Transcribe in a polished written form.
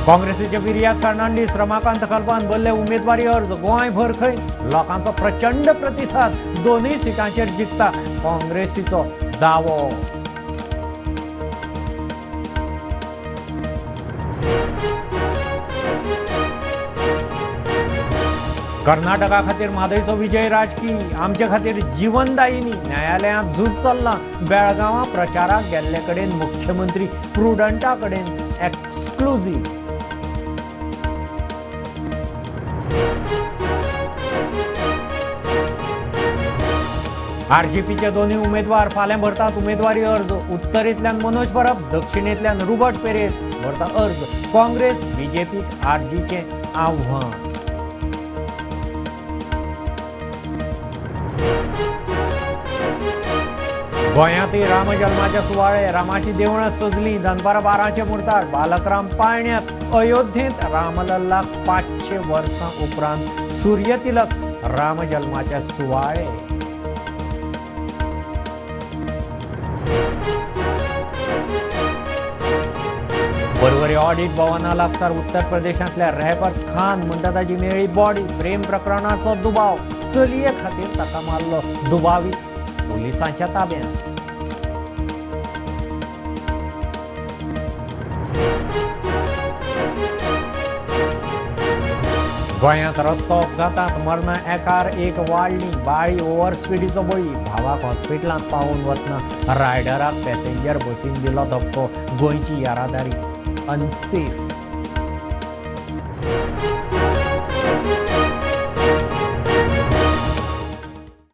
काँग्रेसीचे विर्यात फर्नांडीस रमाकांत खलपान भरले उमेदवारी अर्ज गोंयभर खंय लोकांचो प्रचंड प्रतिसाद दोनूय सिटांचेर जिखता काँग्रेसीचो दावो। कर्नाटका खातीर म्हादयचो विजय राजकी आमचे खातीर जीवनदायिनी न्यायालयांत झूज चल्ला। बेळगांवां प्रचाराक गेल्ले कडेन मुख्यमंत्री प्रुडंटा कडेन एक्सक्लुझीव। आरजेपीचे दोन्ही उमेदवार फाल्यां भरतात उमेदवारी अर्ज। उत्तरेंतल्यान मनोज परब, दक्षिणेंतल्यान रुबर्ट पेरेत भरता अर्ज। काँग्रेस बीजेपीक आरजीचे आव्हान। गोंयांतय राम जल्माचे सुवाळे रामाची देवळां सजलीं। दनपारां 12चे मुर्तार बालकराम पाळण्यात। अयोध्येंत रामलल्लाक 500 वर्सां उपरांत सूर्यतिलक राम जल्माचे सुवाळे। परवरी ऑडिट भवना लागसार उत्तर प्रदेशांतल्या रहबत खान म्हणटा ताची मेळी बॉडी। प्रेम प्रकरणाचो दुबाव चलये खातीर ताका मारलो दुबावी पुलिसांच्या ताब्यांत। गोंयांत रस्तो अपघातांत मरणां एकार एक वाडली। बाळी ओव्हर स्पिडीचो बळी। भावाक हॉस्पिटलांत पावोवन वतना रायडराक पॅसेंजर बसीन दिलो धक्को। गोंयची येरादारी अनसेफ।